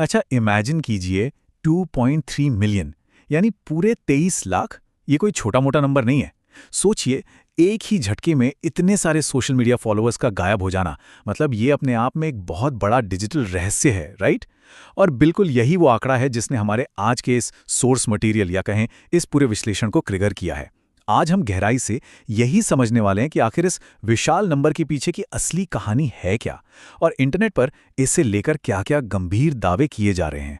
अच्छा, इमेजिन कीजिए 2.3 मिलियन, यानी पूरे 23 लाख। ये कोई छोटा मोटा नंबर नहीं है। सोचिए, एक ही झटके में इतने सारे सोशल मीडिया फॉलोअर्स का गायब हो जाना, मतलब ये अपने आप में एक बहुत बड़ा डिजिटल रहस्य है, राइट? और बिल्कुल यही वो आंकड़ा है जिसने हमारे आज के इस सोर्स मटेरियल या कहें इस पूरे विश्लेषण को ट्रिगर किया है। आज हम गहराई से यही समझने वाले हैं कि आखिर इस विशाल नंबर के पीछे की असली कहानी है क्या, और इंटरनेट पर इससे लेकर क्या-क्या गंभीर दावे किए जा रहे हैं।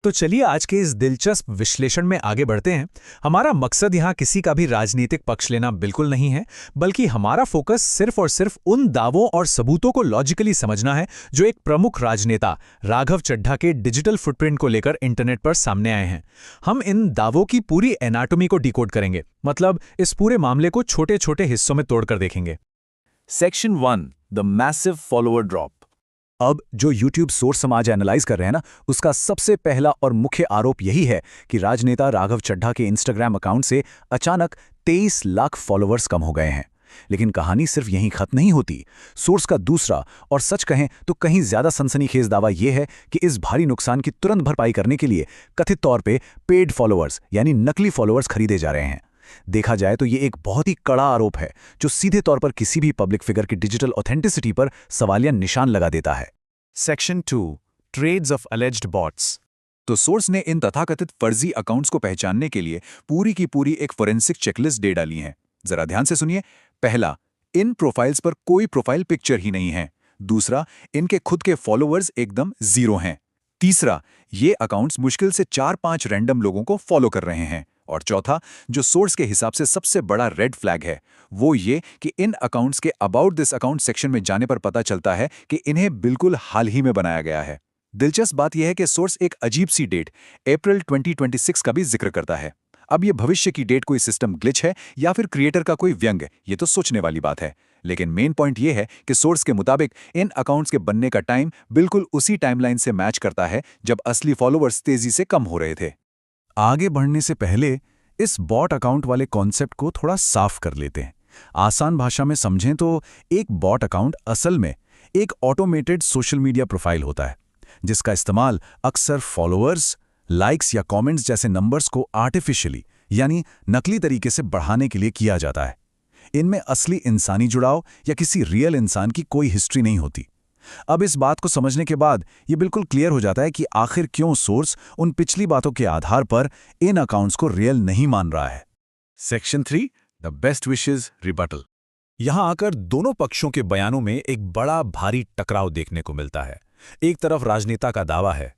तो चलिए आज के इस दिलचस्प विश्लेषण में आगे बढ़ते हैं। हमारा मकसद यहाँ किसी का भी राजनीतिक पक्ष लेना बिल्कुल नहीं है, बल्कि हमारा फोकस सिर्फ और सिर्फ उन दावों और सबूतों को लॉजिकली समझना है जो एक प्रमुख राजनेता राघव चड्ढा के डिजिटल फुटप्रिंट को लेकर इंटरनेट पर सामने आए हैं। हम इन दावों की पूरी एनाटॉमी को डिकोड करेंगे, मतलब इस पूरे मामले को छोटे छोटे हिस्सों में तोड़कर देखेंगे। Section 1, the massive follower drop. अब जो YouTube सोर्स समाज एनालाइज कर रहे हैं ना, उसका सबसे पहला और मुख्य आरोप यही है कि राजनेता राघव चड्ढा के इंस्टाग्राम अकाउंट से अचानक 23 लाख फॉलोअर्स कम हो गए हैं। लेकिन कहानी सिर्फ यहीं खत्म नहीं होती। सोर्स का दूसरा और सच कहें तो कहीं ज्यादा सनसनीखेज दावा यह है कि इस भारी नुकसान की तुरंत भरपाई करने के लिए कथित तौर पे पेड फॉलोअर्स यानी नकली फॉलोअर्स खरीदे जा रहे हैं। देखा जाए तो ये एक बहुत ही कड़ा आरोप है जो सीधे तौर पर किसी भी पब्लिक फिगर की डिजिटल ऑथेंटिसिटी पर सवालिया निशान लगा देता है। Section 2, trades of alleged bots. तो सोर्स ने इन तथाकथित फर्जी अकाउंट्स को पहचानने के लिए पूरी की पूरी एक फोरेंसिक चेकलिस्ट दे डाली है। जरा ध्यान से सुनिए। पहला, इन प्रोफाइल्स पर कोई प्रोफाइल पिक्चर ही नहीं है। दूसरा, इनके खुद के फॉलोअर्स एकदम जीरो हैं। तीसरा, ये अकाउंट्स मुश्किल से 4-5 रैंडम लोगों को फॉलो कर रहे हैं। और चौथा, जो सोर्स के हिसाब से सबसे बड़ा रेड फ्लैग है, वो ये कि इन अकाउंट्स के अबाउट दिस अकाउंट सेक्शन में जाने पर पता चलता है कि इन्हें बिल्कुल हाल ही में बनाया गया है। दिलचस्प बात यह है कि सोर्स एक अजीब सी डेट अप्रैल 2026 का भी जिक्र करता है। अब ये भविष्य की डेट कोई सिस्टम ग्लिच है या फिर क्रिएटर का कोई व्यंग, ये तो सोचने वाली बात है। लेकिन मेन पॉइंट ये है कि सोर्स के मुताबिक इन अकाउंट्स के बनने का टाइम बिल्कुल उसी टाइमलाइन से मैच करता है जब असली फॉलोअर्स तेजी से कम हो रहे थे। आगे बढ़ने से पहले इस बॉट अकाउंट वाले कॉन्सेप्ट को थोड़ा साफ कर लेते हैं। आसान भाषा में समझें तो एक बॉट अकाउंट असल में एक ऑटोमेटेड सोशल मीडिया प्रोफाइल होता है जिसका इस्तेमाल अक्सर फॉलोअर्स, लाइक्स या कमेंट्स जैसे नंबर्स को आर्टिफिशियली यानी नकली तरीके से बढ़ाने के लिए किया जाता है। इनमें असली इंसानी जुड़ाव या किसी रियल इंसान की कोई हिस्ट्री नहीं होती। अब इस बात को समझने के बाद ये बिल्कुल क्लियर हो जाता है कि आखिर क्यों सोर्स उन पिछली बातों के आधार पर इन अकाउंट्स को रियल नहीं मान रहा है। Section 3, the best wishes rebuttal. यहां आकर दोनों पक्षों के बयानों में एक बड़ा भारी टकराव देखने को मिलता है। एक तरफ राजनेता का दावा है